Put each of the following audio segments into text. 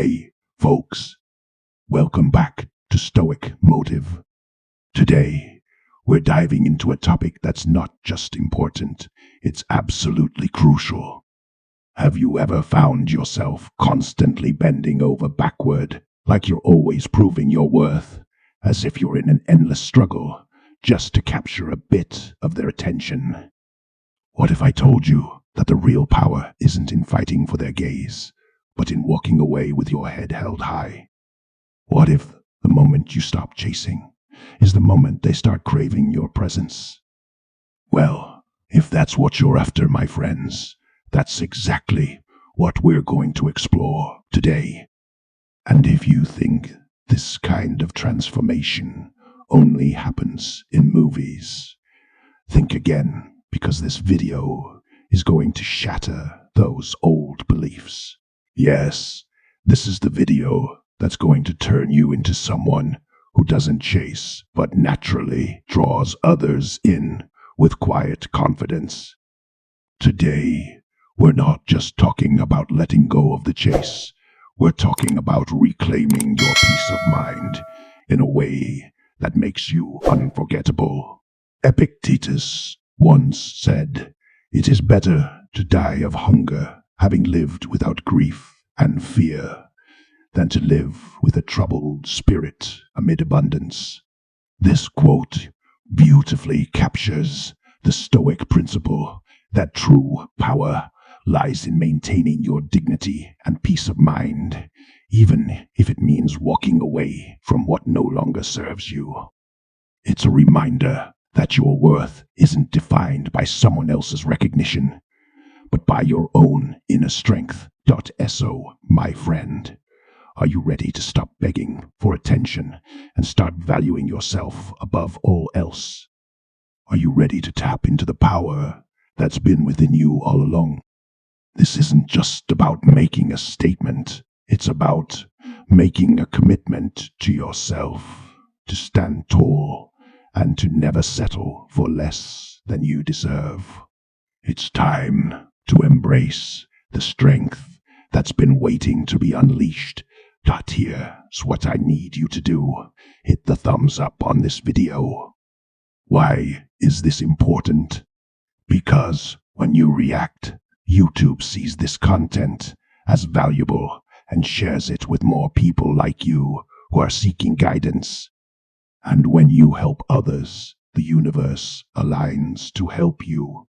Hey, folks, welcome back to Stoic Motive. Today, we're diving into a topic that's not just important, it's absolutely crucial. Have you ever found yourself constantly bending over backward, like you're always proving your worth, as if you're in an endless struggle just to capture a bit of their attention? What if I told you that the real power isn't in fighting for their gaze, but in walking away with your head held high? What if the moment you stop chasing is the moment they start craving your presence? Well, if that's what you're after, my friends, that's exactly what we're going to explore today. And if you think this kind of transformation only happens in movies, think again, because this video is going to shatter those old beliefs. Yes, this is the video that's going to turn you into someone who doesn't chase, but naturally draws others in with quiet confidence. Today, we're not just talking about letting go of the chase. We're talking about reclaiming your peace of mind in a way that makes you unforgettable. Epictetus once said, "It is better to die of hunger, having lived without grief and fear, than to live with a troubled spirit amid abundance." This quote beautifully captures the Stoic principle that true power lies in maintaining your dignity and peace of mind, even if it means walking away from what no longer serves you. It's a reminder that your worth isn't defined by someone else's recognition, but by your own inner strength. So, my friend, are you ready to stop begging for attention and start valuing yourself above all else? Are you ready to tap into the power that's been within you all along? This isn't just about making a statement, it's about making a commitment to yourself, to stand tall and to never settle for less than you deserve. It's time to embrace the strength that's been waiting to be unleashed. Here's what I need you to do. Hit the thumbs up on this video. Why is this important? Because when you react, YouTube sees this content as valuable and shares it with more people like you who are seeking guidance. And when you help others, the universe aligns to help you.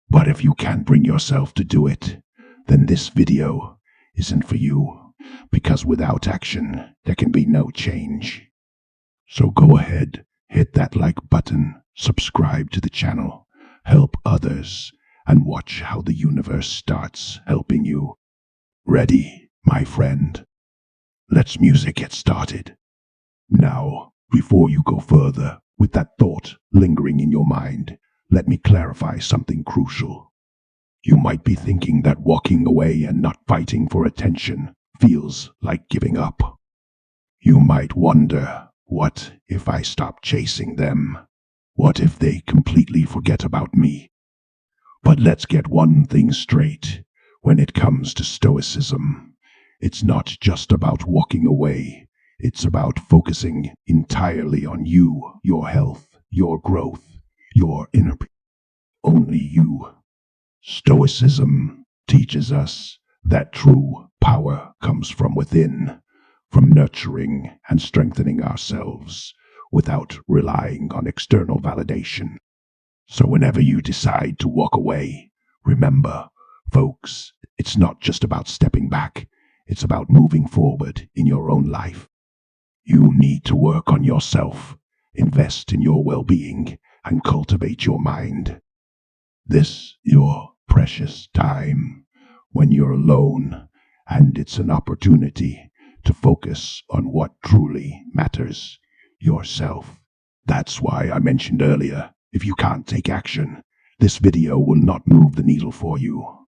But if you can't bring yourself to do it, then this video isn't for you, because without action, there can be no change. So go ahead, hit that like button, subscribe to the channel, help others, and watch how the universe starts helping you. Ready, my friend? Let's music get started. Now, before you go further with that thought lingering in your mind, let me clarify something crucial. You might be thinking that walking away and not fighting for attention feels like giving up. You might wonder, what if I stop chasing them? What if they completely forget about me? But let's get one thing straight. When it comes to Stoicism, it's not just about walking away. It's about focusing entirely on you, your health, your growth, your inner peace. Only you. Stoicism teaches us that true power comes from within, from nurturing and strengthening ourselves without relying on external validation. So whenever you decide to walk away, remember, folks, it's not just about stepping back, it's about moving forward in your own life. You need to work on yourself, invest in your well-being, and cultivate your mind. This your precious time when you're alone, and it's an opportunity to focus on what truly matters, yourself. That's why I mentioned earlier, if you can't take action, this video will not move the needle for you.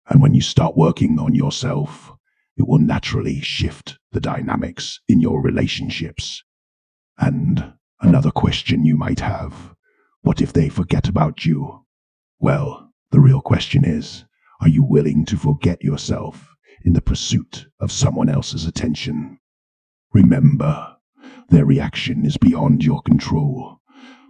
And when you start working on yourself, it will naturally shift the dynamics in your relationships. And another question you might have, what if they forget about you? Well, the real question is, are you willing to forget yourself in the pursuit of someone else's attention. Remember, their reaction is beyond your control,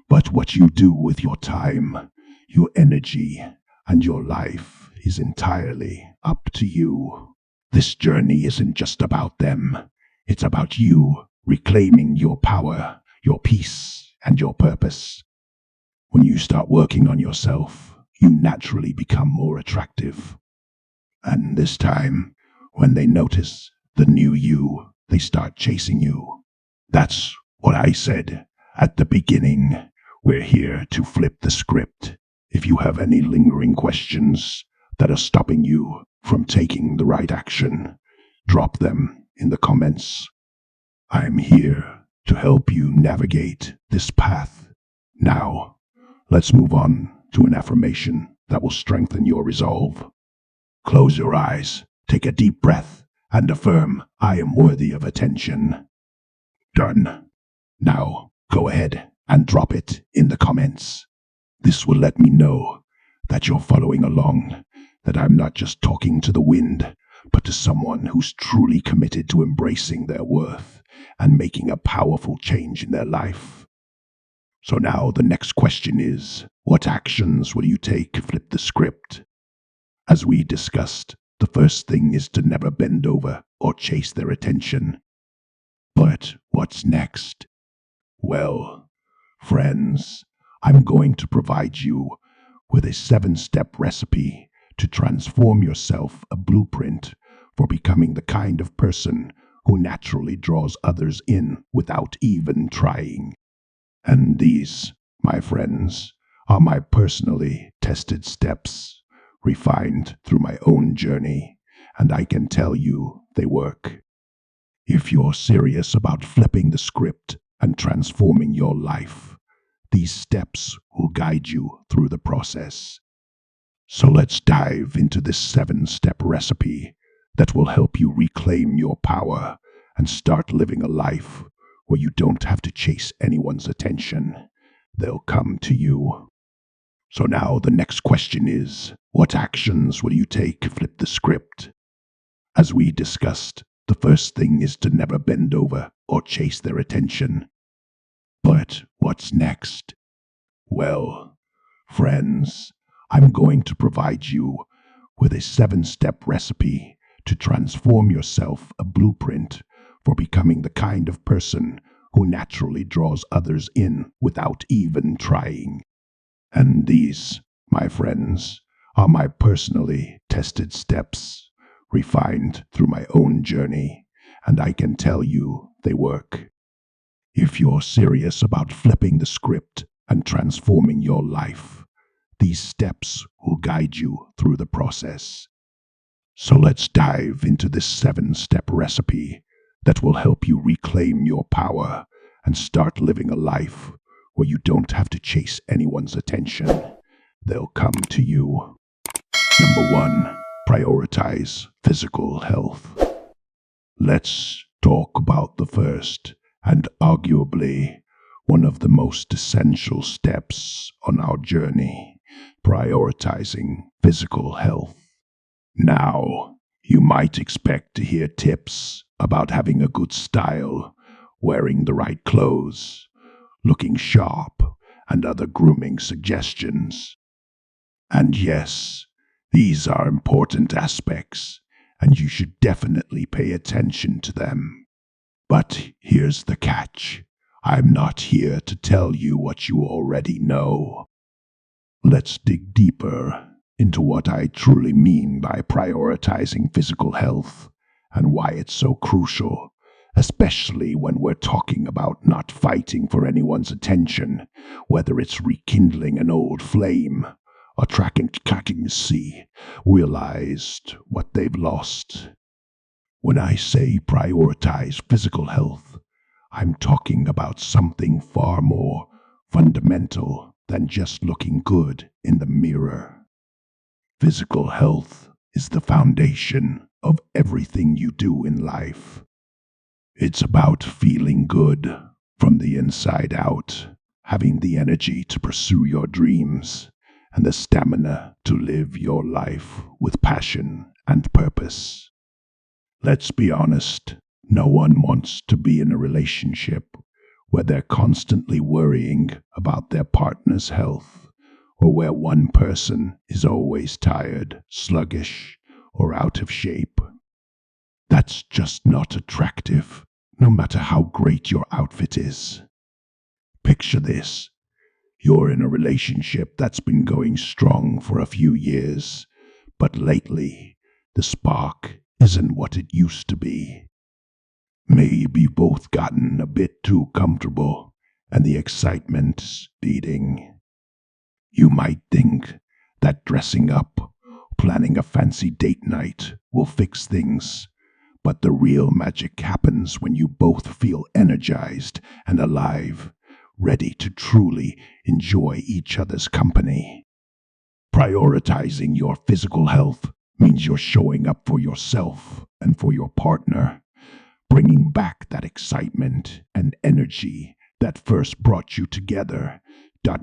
but what you do with your time, your energy, and your life is entirely up to you. This journey isn't just about them. It's about you reclaiming your power, your peace, and your purpose. When you start working on yourself, you naturally become more attractive. And this time, when they notice the new you, they start chasing you. That's what I said at the beginning. We're here to flip the script. If you have any lingering questions that are stopping you from taking the right action, drop them in the comments. I'm here to help you navigate this path. Now, let's move on to an affirmation that will strengthen your resolve. Close your eyes, take a deep breath, and affirm, I am worthy of attention. Done. Now, go ahead and drop it in the comments. This will let me know that you're following along, that I'm not just talking to the wind, but to someone who's truly committed to embracing their worth and making a powerful change in their life. So now the next question is, what actions will you take to flip the script? As we discussed, the first thing is to never bend over or chase their attention. But what's next? Well, friends, I'm going to provide you with a 7-step recipe to transform yourself, a blueprint for becoming the kind of person who naturally draws others in without even trying. And these, my friends, are my personally tested steps, refined through my own journey, and I can tell you they work. If you're serious about flipping the script and transforming your life, these steps will guide you through the process. So let's dive into this 7-step recipe that will help you reclaim your power and start living a life where you don't have to chase anyone's attention. They'll come to you. So now the next question is, what actions will you take to flip the script? As we discussed, the first thing is to never bend over or chase their attention. But what's next? Well, friends, I'm going to provide you with a 7-step recipe to transform yourself, a blueprint for becoming the kind of person who naturally draws others in without even trying. And these, my friends, are my personally tested steps, refined through my own journey, and I can tell you they work. If you're serious about flipping the script and transforming your life, these steps will guide you through the process. So let's dive into this 7-step recipe that will help you reclaim your power and start living a life where you don't have to chase anyone's attention. They'll come to you. Number 1, prioritize physical health. Let's talk about the first and arguably one of the most essential steps on our journey, prioritizing physical health. Now, you might expect to hear tips about having a good style, wearing the right clothes, looking sharp, and other grooming suggestions. And yes, these are important aspects, and you should definitely pay attention to them. But here's the catch. I'm not here to tell you what you already know. Let's dig deeper into what I truly mean by prioritizing physical health and why it's so crucial, especially when we're talking about not fighting for anyone's attention, whether it's rekindling an old flame or tracking realized what they've lost. When I say prioritize physical health, I'm talking about something far more fundamental than just looking good in the mirror. Physical health is the foundation of everything you do in life. It's about feeling good from the inside out, having the energy to pursue your dreams, and the stamina to live your life with passion and purpose. Let's be honest, no one wants to be in a relationship where they're constantly worrying about their partner's health, or where one person is always tired, sluggish, or out of shape. That's just not attractive, no matter how great your outfit is. Picture this. You're in a relationship that's been going strong for a few years, but lately, the spark isn't what it used to be. Maybe you've both gotten a bit too comfortable, and the excitement's fading. You might think that dressing up, planning a fancy date night will fix things, but the real magic happens when you both feel energized and alive, ready to truly enjoy each other's company. Prioritizing your physical health means you're showing up for yourself and for your partner, bringing back that excitement and energy that first brought you together.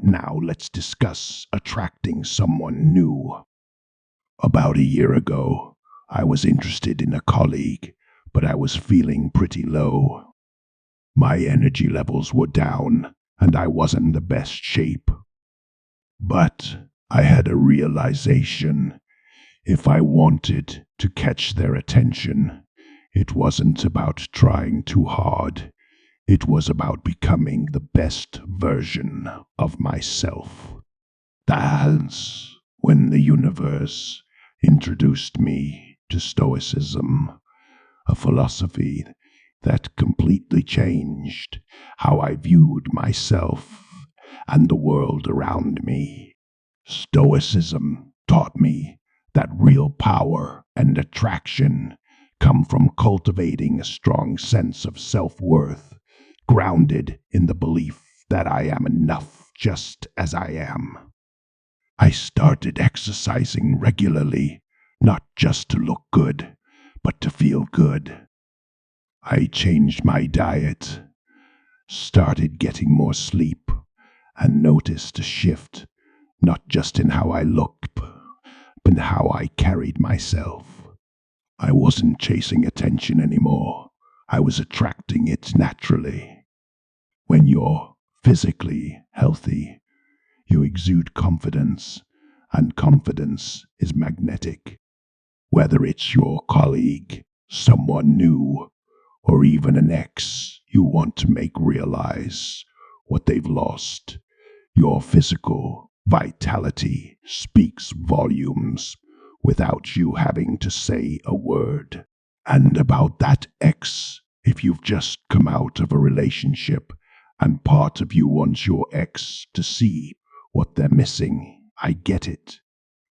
Now let's discuss attracting someone new. About a year ago, I was interested in a colleague, but I was feeling pretty low. My energy levels were down, and I wasn't in the best shape. But I had a realization. If I wanted to catch their attention, it wasn't about trying too hard. It was about becoming the best version of myself. That's when the universe introduced me to Stoicism, a philosophy that completely changed how I viewed myself and the world around me. Stoicism taught me that real power and attraction come from cultivating a strong sense of self-worth, grounded in the belief that I am enough just as I am. I started exercising regularly, not just to look good, but to feel good. I changed my diet, started getting more sleep, and noticed a shift, not just in how I looked, but in how I carried myself. I wasn't chasing attention anymore. I was attracting it naturally. When you're physically healthy, you exude confidence, and confidence is magnetic. Whether it's your colleague, someone new, or even an ex you want to make realize what they've lost, your physical vitality speaks volumes without you having to say a word. And about that ex, if you've just come out of a relationship and part of you wants your ex to see what they're missing, I get it.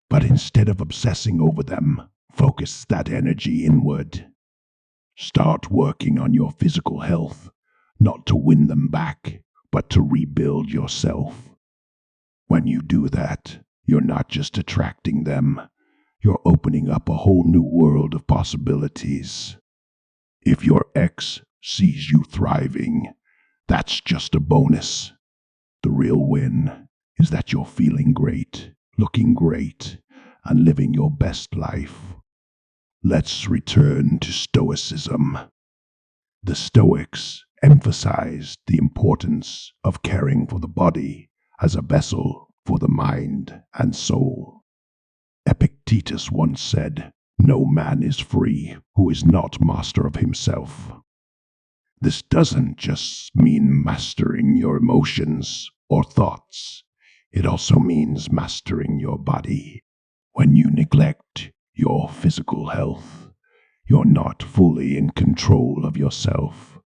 But instead of obsessing over them, focus that energy inward. Start working on your physical health, not to win them back, but to rebuild yourself. When you do that, you're not just attracting them, you're opening up a whole new world of possibilities. If your ex sees you thriving, that's just a bonus. The real win is that you're feeling great, looking great, and living your best life. Let's return to Stoicism. The Stoics emphasized the importance of caring for the body as a vessel for the mind and soul. Epictetus once said, "No man is free who is not master of himself." This doesn't just mean mastering your emotions or thoughts. It also means mastering your body. When you neglect your physical health, you're not fully in control of yourself,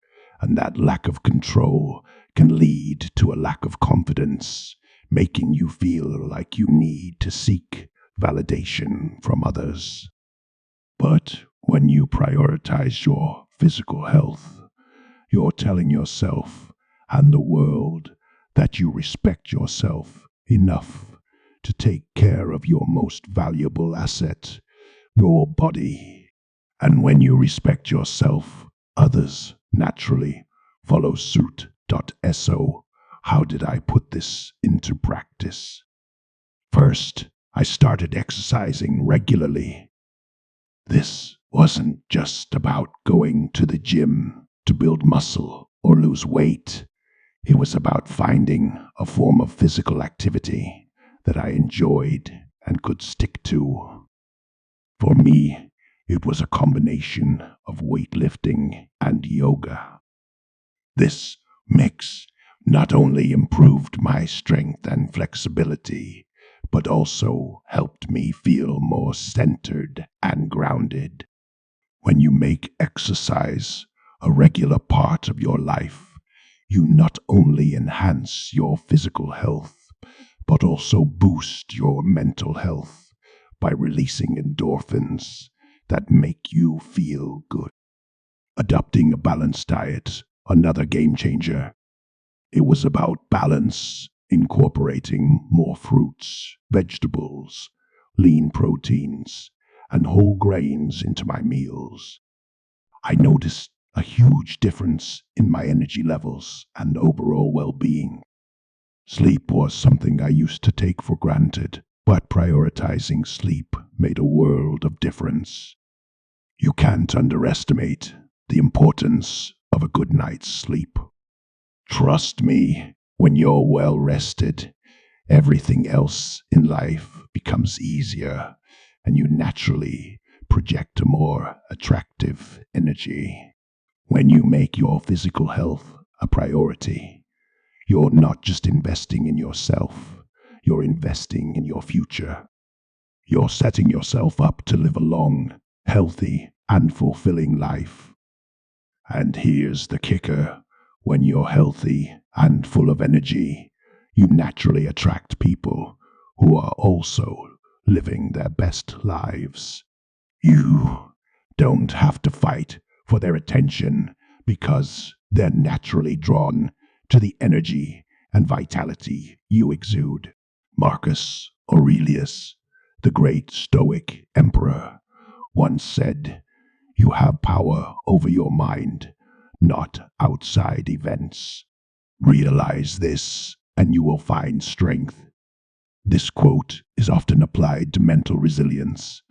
and that lack of control can lead to a lack of confidence, making you feel like you need to seek validation from others. But when you prioritize your physical health, you're telling yourself and the world that you respect yourself enough to take care of your most valuable asset, your body. And when you respect yourself, others naturally follow suit. So, how did I put this into practice? First, I started exercising regularly. This wasn't just about going to the gym to build muscle or lose weight. It was about finding a form of physical activity that I enjoyed and could stick to. For me, it was a combination of weightlifting and yoga. This mix not only improved my strength and flexibility, but also helped me feel more centered and grounded. When you make exercise a regular part of your life, you not only enhance your physical health, but also boost your mental health by releasing endorphins that make you feel good. Adopting a balanced diet, another game changer. It was about balance, incorporating more fruits, vegetables, lean proteins, and whole grains into my meals. I noticed a huge difference in my energy levels and overall well-being. Sleep was something I used to take for granted, but prioritizing sleep made a world of difference. You can't underestimate the importance of a good night's sleep. Trust me, when you're well rested, everything else in life becomes easier, and you naturally project a more attractive energy. When you make your physical health a priority, you're not just investing in yourself, you're investing in your future. You're setting yourself up to live a long, healthy, and fulfilling life. And here's the kicker. When you're healthy and full of energy, you naturally attract people who are also living their best lives. You don't have to fight for their attention because they're naturally drawn to the energy and vitality you exude. Marcus Aurelius, the great Stoic emperor, once said, "You have power over your mind, not outside events." Realize this, and you will find strength. This quote is often applied to mental resilience,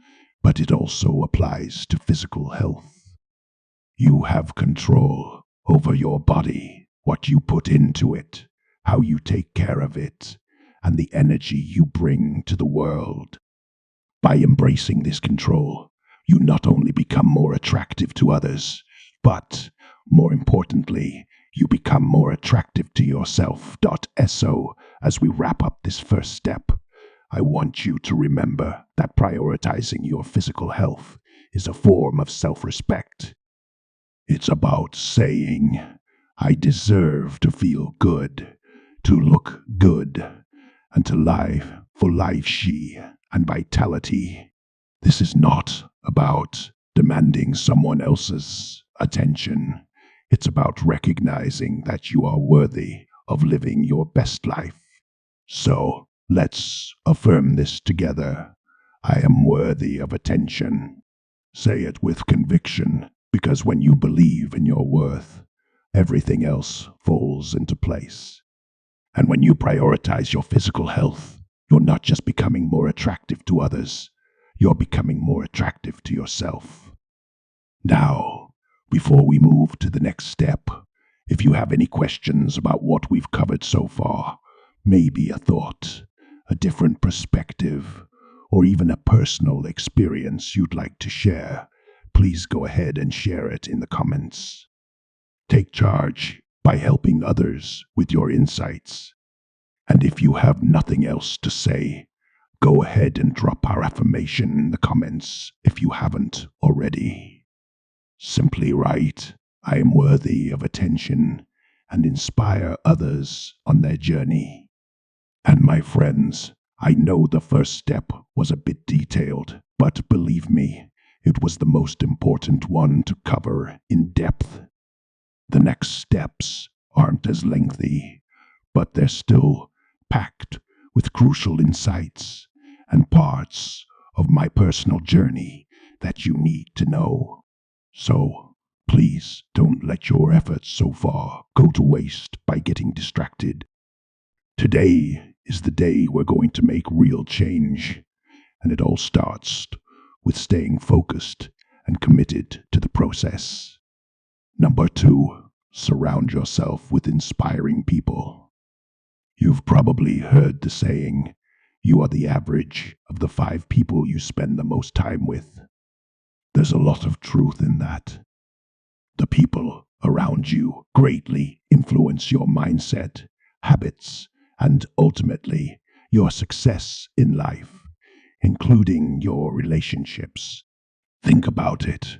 but it also applies to physical health. You have control over your body, what you put into it, how you take care of it, and the energy you bring to the world. By embracing this control, you not only become more attractive to others, but, more importantly, you become more attractive to yourself. So, as we wrap up this first step, I want you to remember that prioritizing your physical health is a form of self-respect. It's about saying, "I deserve to feel good, to look good, and to live for life and vitality." This is not about demanding someone else's attention. It's about recognizing that you are worthy of living your best life. So, let's affirm this together. I am worthy of attention. Say it with conviction, because when you believe in your worth, everything else falls into place. And when you prioritize your physical health, you're not just becoming more attractive to others, you're becoming more attractive to yourself. Now, before we move to the next step, if you have any questions about what we've covered so far, maybe a thought, a different perspective, or even a personal experience you'd like to share, please go ahead and share it in the comments. Take charge by helping others with your insights. And if you have nothing else to say, go ahead and drop our affirmation in the comments if you haven't already. Simply write, "I am worthy of attention," and inspire others on their journey. And my friends, I know the first step was a bit detailed, but believe me, it was the most important one to cover in depth. The next steps aren't as lengthy, but they're still packed with crucial insights and parts of my personal journey that you need to know. So, please don't let your efforts so far go to waste by getting distracted. Today is the day we're going to make real change, and it all starts with staying focused and committed to the process. Number 2, surround yourself with inspiring people. You've probably heard the saying, you are the average of the 5 people you spend the most time with. There's a lot of truth in that. The people around you greatly influence your mindset, habits, and ultimately your success in life, including your relationships. Think about it.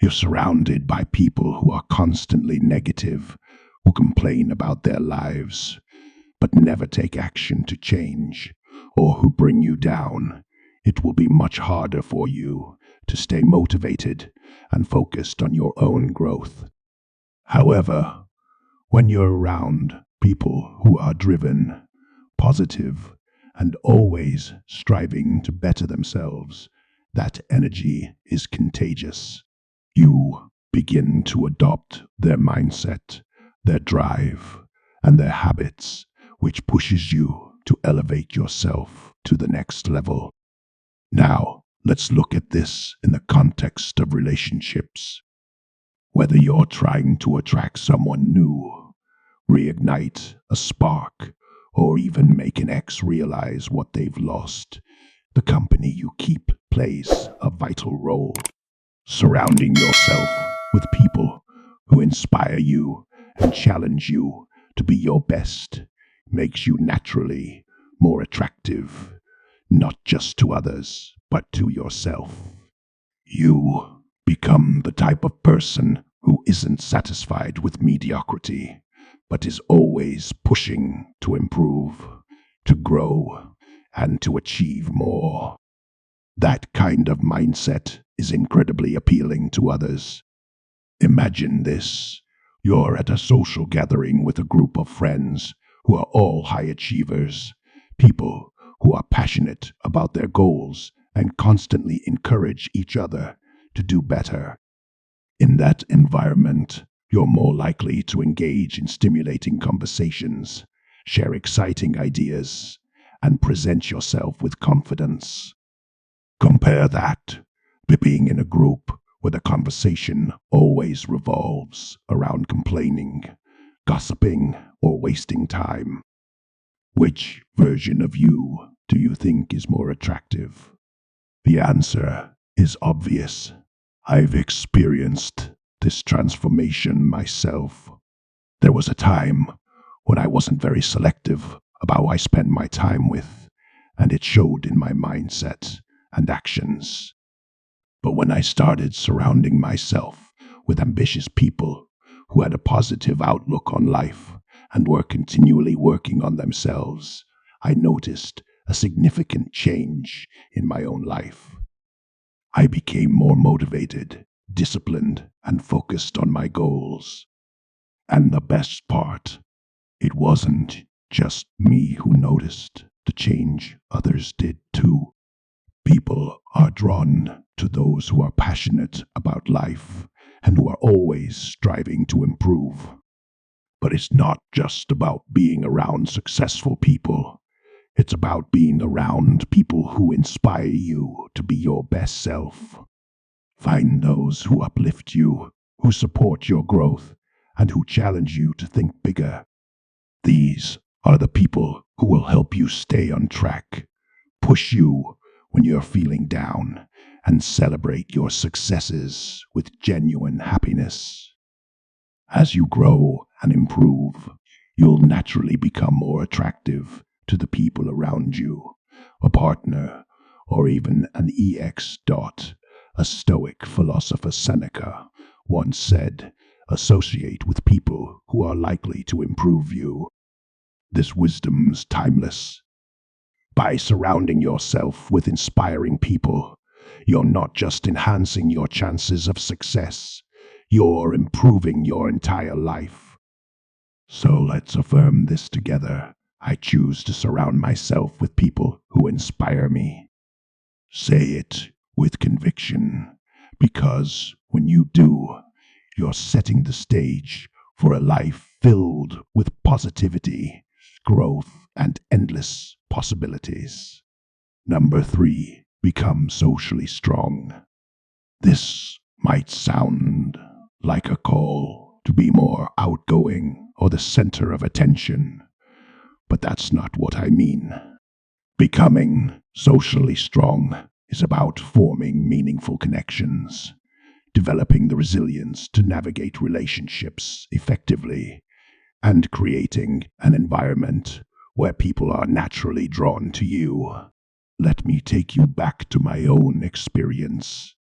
You're surrounded by people who are constantly negative, who complain about their lives, but never take action to change, or who bring you down. It will be much harder for you to stay motivated and focused on your own growth. However, when you're around people who are driven, positive, and always striving to better themselves, that energy is contagious. You begin to adopt their mindset, their drive, and their habits, which pushes you to elevate yourself to the next level. Now, let's look at this in the context of relationships. Whether you're trying to attract someone new, reignite a spark, or even make an ex realize what they've lost, the company you keep plays a vital role. Surrounding yourself with people who inspire you and challenge you to be your best makes you naturally more attractive, not just to others, but to yourself. You become the type of person who isn't satisfied with mediocrity, but is always pushing to improve, to grow, and to achieve more. That kind of mindset is incredibly appealing to others. Imagine this. You're at a social gathering with a group of friends who are all high achievers, people who are passionate about their goals and constantly encourage each other to do better. In that environment, you're more likely to engage in stimulating conversations, share exciting ideas, and present yourself with confidence. Compare that to being in a group where the conversation always revolves around complaining, gossiping, or wasting time. Which version of you do you think is more attractive? The answer is obvious. I've experienced this transformation myself. There was a time when I wasn't very selective about who I spent my time with, and it showed in my mindset and actions. But when I started surrounding myself with ambitious people who had a positive outlook on life and were continually working on themselves, I noticed a significant change in my own life. I became more motivated, disciplined, and focused on my goals. And the best part, it wasn't just me who noticed the change, others did too. People are drawn to those who are passionate about life and who are always striving to improve. But it's not just about being around successful people. It's about being around people who inspire you to be your best self. Find those who uplift you, who support your growth, and who challenge you to think bigger. These are the people who will help you stay on track, push you when you're feeling down, and celebrate your successes with genuine happiness. As you grow and improve, you'll naturally become more attractive to the people around you, a partner, or even an EX dot. A Stoic philosopher Seneca once said, associate with people who are likely to improve you. This wisdom's timeless. By surrounding yourself with inspiring people, you're not just enhancing your chances of success, you're improving your entire life. So let's affirm this together. I choose to surround myself with people who inspire me. Say it with conviction, because when you do, you're setting the stage for a life filled with positivity, growth, and endless possibilities. Number 3, become socially strong. This might sound like a call to be more outgoing or the center of attention, but that's not what I mean. Becoming socially strong is about forming meaningful connections, developing the resilience to navigate relationships effectively, and creating an environment where people are naturally drawn to you. Let me take you back to my own experience.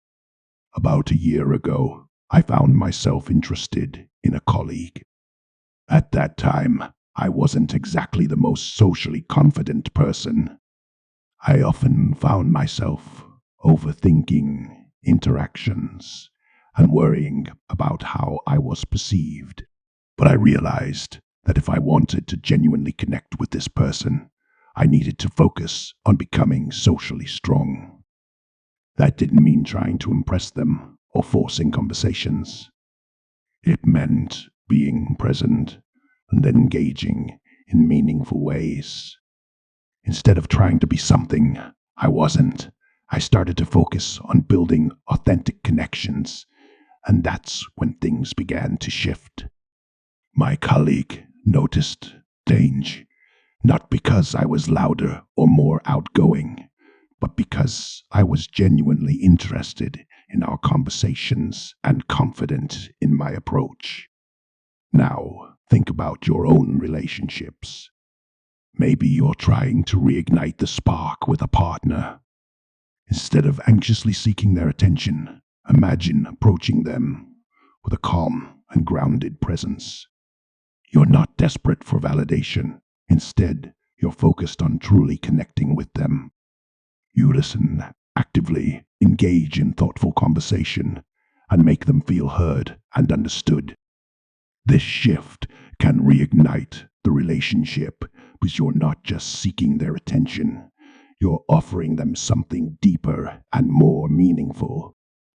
About a year ago, I found myself interested in a colleague. At that time, I wasn't exactly the most socially confident person. I often found myself overthinking interactions and worrying about how I was perceived. But I realized that if I wanted to genuinely connect with this person, I needed to focus on becoming socially strong. That didn't mean trying to impress them or forcing conversations. It meant being present and engaging in meaningful ways. Instead of trying to be something I wasn't, I started to focus on building authentic connections, and that's when things began to shift. My colleague noticed change, not because I was louder or more outgoing, but because I was genuinely interested in our conversations and confident in my approach. Now, think about your own relationships. Maybe you're trying to reignite the spark with a partner. Instead of anxiously seeking their attention, imagine approaching them with a calm and grounded presence. You're not desperate for validation. Instead, you're focused on truly connecting with them. You listen actively, engage in thoughtful conversation, and make them feel heard and understood. This shift can reignite the relationship because you're not just seeking their attention, you're offering them something deeper and more meaningful.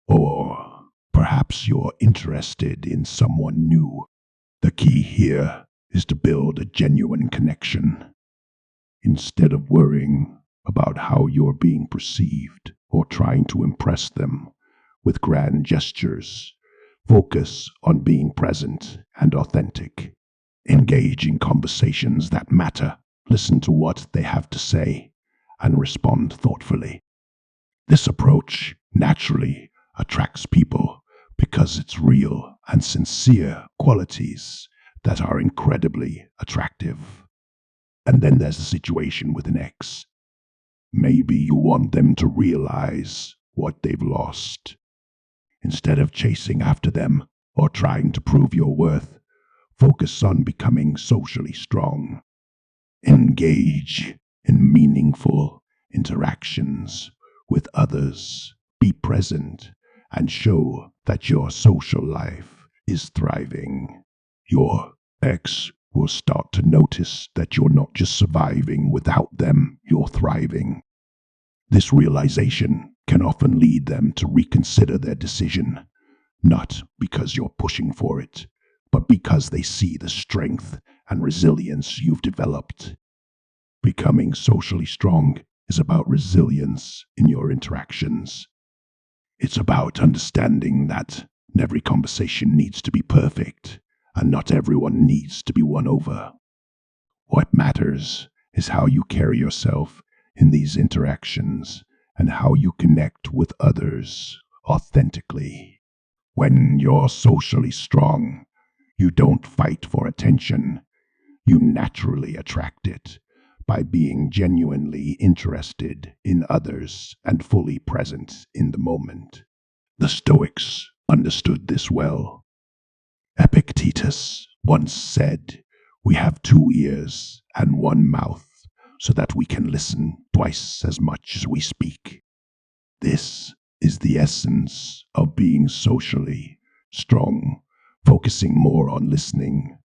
Or perhaps you're interested in someone new. The key here is to build a genuine connection. Instead of worrying about how you're being perceived or trying to impress them with grand gestures, focus on being present and authentic. Engage in conversations that matter, listen to what they have to say, and respond thoughtfully. This approach naturally attracts people because it's real and sincere qualities that are incredibly attractive. And then there's the situation with an ex. Maybe you want them to realize what they've lost. Instead of chasing after them or trying to prove your worth, focus on becoming socially strong. Engage in meaningful interactions with others. Be present and show that your social life is thriving. Your ex will start to notice that you're not just surviving without them, you're thriving. This realization can often lead them to reconsider their decision, not because you're pushing for it, but because they see the strength and resilience you've developed. Becoming socially strong is about resilience in your interactions. It's about understanding that every conversation needs to be perfect, and not everyone needs to be won over. What matters is how you carry yourself in these interactions and how you connect with others authentically. When you're socially strong, you don't fight for attention. You naturally attract it by being genuinely interested in others and fully present in the moment. The Stoics understood this well. Epictetus once said, "We have 2 ears and 1 mouth, so that we can listen twice as much as we speak." This is the essence of being socially strong, focusing more on listening,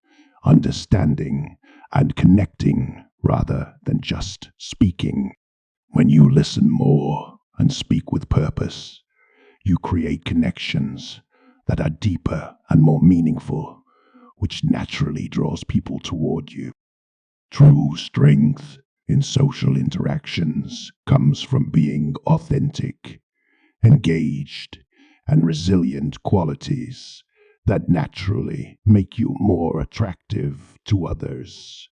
understanding, and connecting rather than just speaking. When you listen more and speak with purpose, you create connections that are deeper and more meaningful, which naturally draws people toward you. True strength in social interactions comes from being authentic, engaged, and resilient qualities that naturally make you more attractive to others.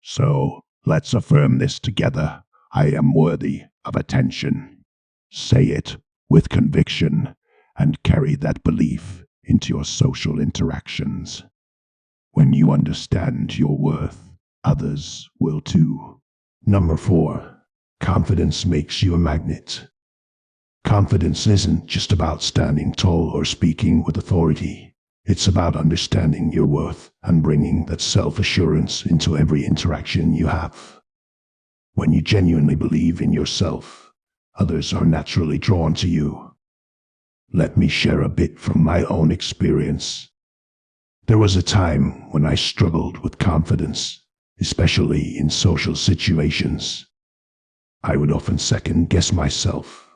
So, let's affirm this together. I am worthy of attention. Say it with conviction and carry that belief into your social interactions. When you understand your worth, others will too. Number 4. Confidence makes you a magnet. Confidence isn't just about standing tall or speaking with authority. It's about understanding your worth and bringing that self-assurance into every interaction you have. When you genuinely believe in yourself, others are naturally drawn to you. Let me share a bit from my own experience. There was a time when I struggled with confidence, especially in social situations. I would often second-guess myself,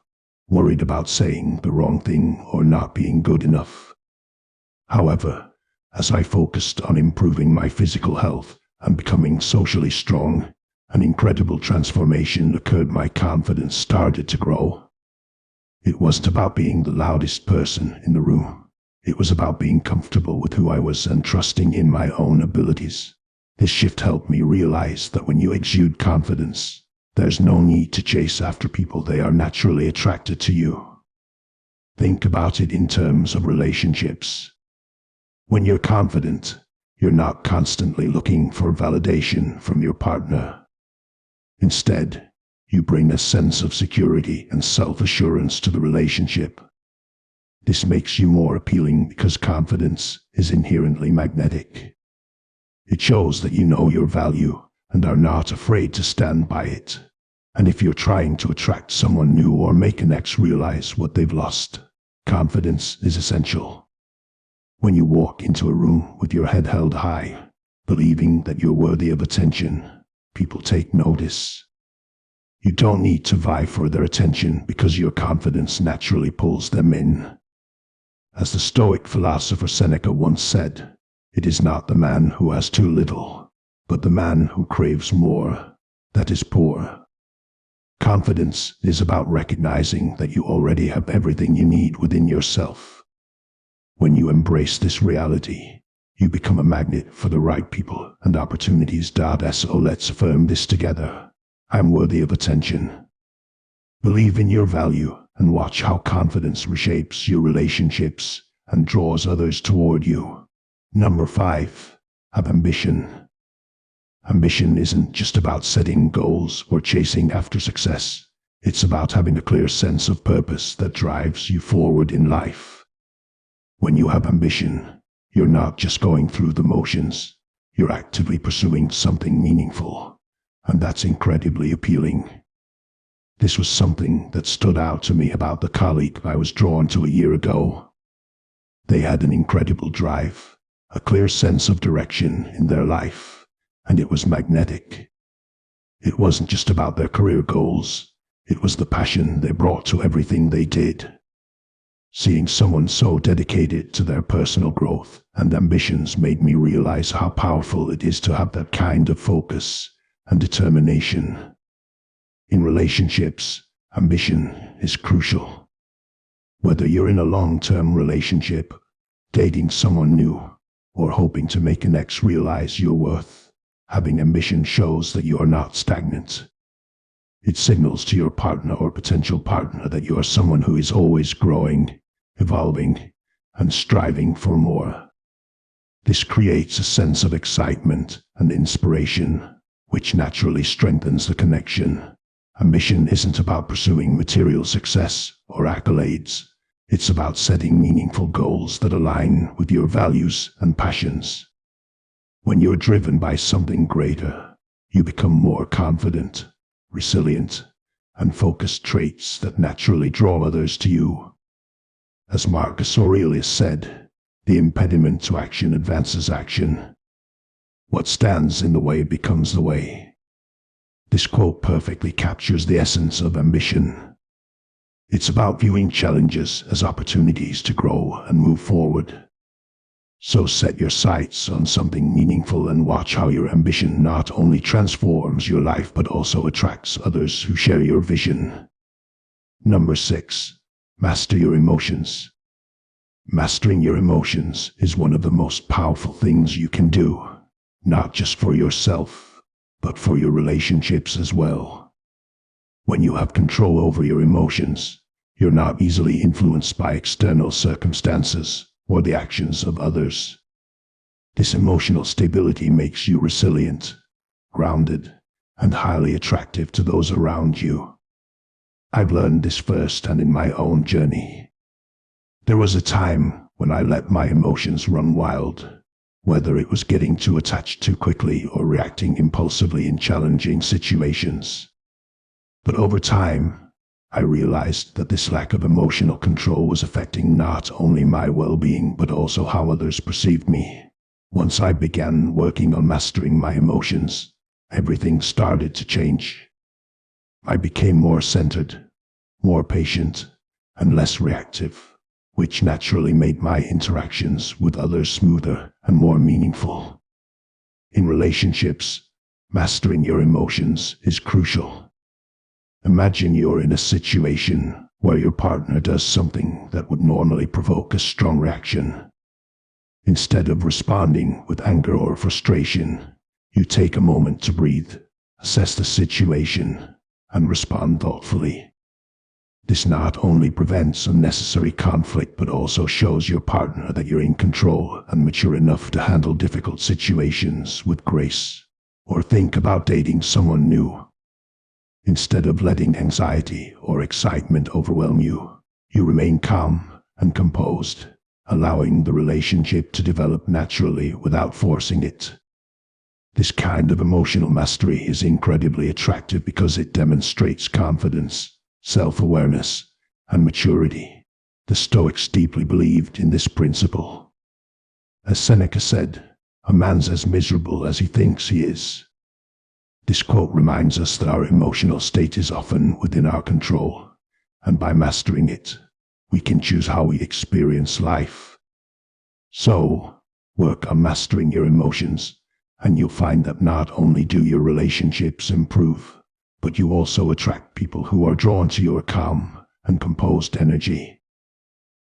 worried about saying the wrong thing or not being good enough. However, as I focused on improving my physical health and becoming socially strong, an incredible transformation occurred. My confidence started to grow. It wasn't about being the loudest person in the room. It was about being comfortable with who I was and trusting in my own abilities. This shift helped me realize that when you exude confidence, there's no need to chase after people. They are naturally attracted to you. Think about it in terms of relationships. When you're confident, you're not constantly looking for validation from your partner. Instead, you bring a sense of security and self-assurance to the relationship. This makes you more appealing because confidence is inherently magnetic. It shows that you know your value and are not afraid to stand by it. And if you're trying to attract someone new or make an ex realize what they've lost, confidence is essential. When you walk into a room with your head held high, believing that you're worthy of attention, people take notice. You don't need to vie for their attention because your confidence naturally pulls them in. As the Stoic philosopher Seneca once said, "It is not the man who has too little, but the man who craves more, that is poor." Confidence is about recognizing that you already have everything you need within yourself. When you embrace this reality, you become a magnet for the right people and opportunities. So let's affirm this together. I'm worthy of attention. Believe in your value and watch how confidence reshapes your relationships and draws others toward you. Number 5. Have ambition. Ambition isn't just about setting goals or chasing after success. It's about having a clear sense of purpose that drives you forward in life. When you have ambition, you're not just going through the motions. You're actively pursuing something meaningful, and that's incredibly appealing. This was something that stood out to me about the colleague I was drawn to a year ago. They had an incredible drive, a clear sense of direction in their life, and it was magnetic. It wasn't just about their career goals, it was the passion they brought to everything they did. Seeing someone so dedicated to their personal growth and ambitions made me realize how powerful it is to have that kind of focus and determination. In relationships, ambition is crucial. Whether you're in a long-term relationship, dating someone new, or hoping to make an ex realize your worth, having ambition shows that you are not stagnant. It signals to your partner or potential partner that you are someone who is always growing, evolving, and striving for more. This creates a sense of excitement and inspiration, which naturally strengthens the connection. Ambition isn't about pursuing material success or accolades. It's about setting meaningful goals that align with your values and passions. When you're driven by something greater, you become more confident, resilient, and focused, traits that naturally draw others to you. As Marcus Aurelius said, the impediment to action advances action. What stands in the way becomes the way. This quote perfectly captures the essence of ambition. It's about viewing challenges as opportunities to grow and move forward. So set your sights on something meaningful and watch how your ambition not only transforms your life but also attracts others who share your vision. Number 6. Master your emotions. Mastering your emotions is one of the most powerful things you can do, not just for yourself, but for your relationships as well. When you have control over your emotions, you're not easily influenced by external circumstances or the actions of others. This emotional stability makes you resilient, grounded, and highly attractive to those around you. I've learned this firsthand in my own journey. There was a time when I let my emotions run wild, whether it was getting too attached too quickly or reacting impulsively in challenging situations. But over time, I realized that this lack of emotional control was affecting not only my well-being but also how others perceived me. Once I began working on mastering my emotions, everything started to change. I became more centered, more patient, and less reactive, which naturally made my interactions with others smoother and more meaningful. In relationships, mastering your emotions is crucial. Imagine you're in a situation where your partner does something that would normally provoke a strong reaction. Instead of responding with anger or frustration, you take a moment to breathe, assess the situation, and respond thoughtfully. This not only prevents unnecessary conflict but also shows your partner that you're in control and mature enough to handle difficult situations with grace. Or think about dating someone new. Instead of letting anxiety or excitement overwhelm you, you remain calm and composed, allowing the relationship to develop naturally without forcing it. This kind of emotional mastery is incredibly attractive because it demonstrates confidence, self-awareness, and maturity. The Stoics deeply believed in this principle. As Seneca said, "A man's as miserable as he thinks he is." This quote reminds us that our emotional state is often within our control, and by mastering it, we can choose how we experience life. So, work on mastering your emotions, and you'll find that not only do your relationships improve, but you also attract people who are drawn to your calm and composed energy.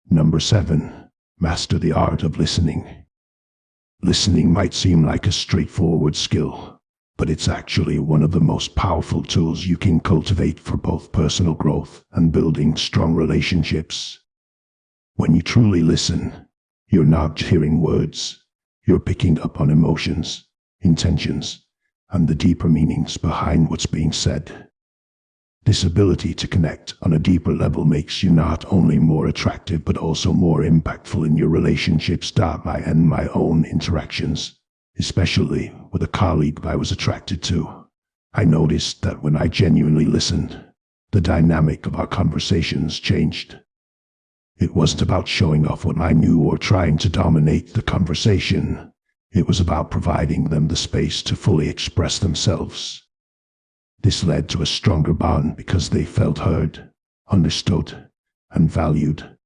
Number 7. Master the art of listening. Listening might seem like a straightforward skill, but it's actually one of the most powerful tools you can cultivate for both personal growth and building strong relationships. When you truly listen, you're not just hearing words, you're picking up on emotions, intentions, and the deeper meanings behind what's being said. This ability to connect on a deeper level makes you not only more attractive but also more impactful in your relationships. I end my own interactions, especially with a colleague I was attracted to. I noticed that when I genuinely listened, the dynamic of our conversations changed. It wasn't about showing off what I knew or trying to dominate the conversation. It was about providing them the space to fully express themselves. This led to a stronger bond because they felt heard, understood, and valued.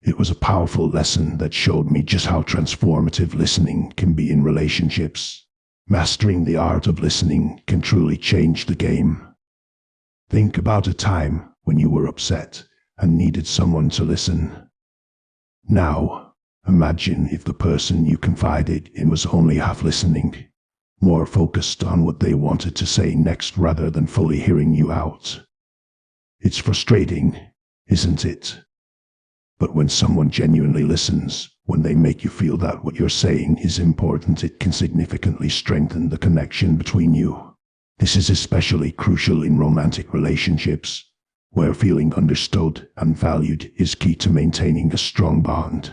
It was a powerful lesson that showed me just how transformative listening can be in relationships. Mastering the art of listening can truly change the game. Think about a time when you were upset and needed someone to listen. Now, imagine if the person you confided in was only half listening, more focused on what they wanted to say next rather than fully hearing you out. It's frustrating, isn't it? But when someone genuinely listens, when they make you feel that what you're saying is important, it can significantly strengthen the connection between you. This is especially crucial in romantic relationships, where feeling understood and valued is key to maintaining a strong bond.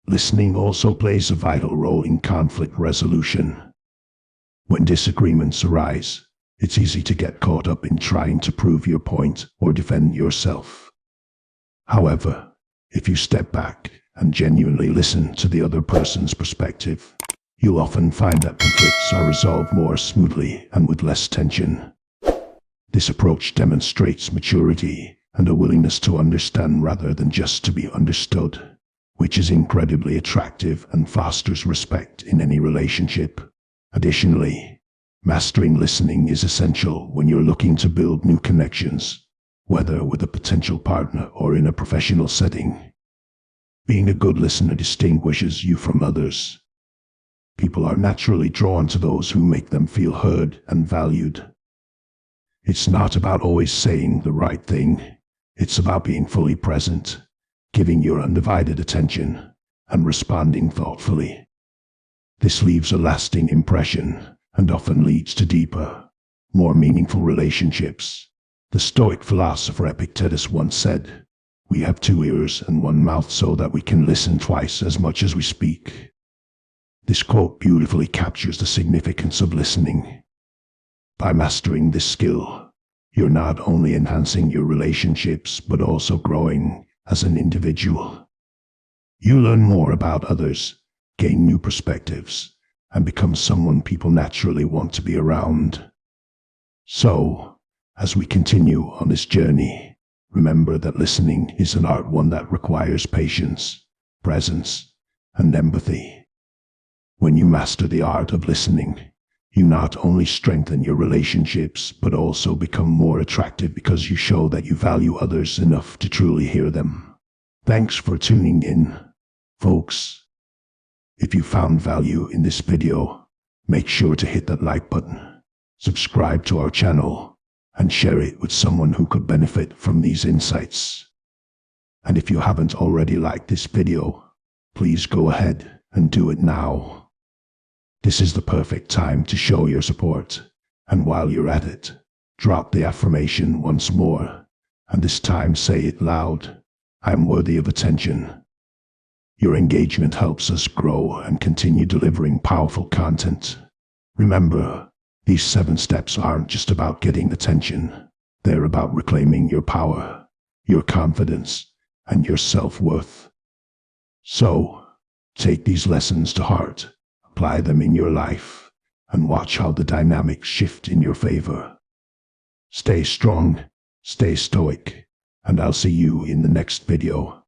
Listening also plays a vital role in conflict resolution. When disagreements arise, it's easy to get caught up in trying to prove your point or defend yourself. However, if you step back and genuinely listen to the other person's perspective, you'll often find that conflicts are resolved more smoothly and with less tension. This approach demonstrates maturity and a willingness to understand rather than just to be understood, which is incredibly attractive and fosters respect in any relationship. Additionally, mastering listening is essential when you're looking to build new connections, whether with a potential partner or in a professional setting. Being a good listener distinguishes you from others. People are naturally drawn to those who make them feel heard and valued. It's not about always saying the right thing. It's about being fully present, giving your undivided attention, and responding thoughtfully. This leaves a lasting impression and often leads to deeper, more meaningful relationships. The Stoic philosopher Epictetus once said, "We have 2 ears and 1 mouth so that we can listen twice as much as we speak." This quote beautifully captures the significance of listening. By mastering this skill, you're not only enhancing your relationships but also growing as an individual. You learn more about others, gain new perspectives, and become someone people naturally want to be around. So, as we continue on this journey, remember that listening is an art, one that requires patience, presence, and empathy. When you master the art of listening, you not only strengthen your relationships but also become more attractive because you show that you value others enough to truly hear them. Thanks for tuning in, folks. If you found value in this video, make sure to hit that like button, subscribe to our channel, and share it with someone who could benefit from these insights. And if you haven't already liked this video, please go ahead and do it now. This is the perfect time to show your support, and while you're at it, drop the affirmation once more, and this time say it loud: "I'm worthy of attention." Your engagement helps us grow and continue delivering powerful content. Remember, these 7 steps aren't just about getting attention. They're about reclaiming your power, your confidence, and your self-worth. So, take these lessons to heart, apply them in your life, and watch how the dynamics shift in your favor. Stay strong, stay stoic, and I'll see you in the next video.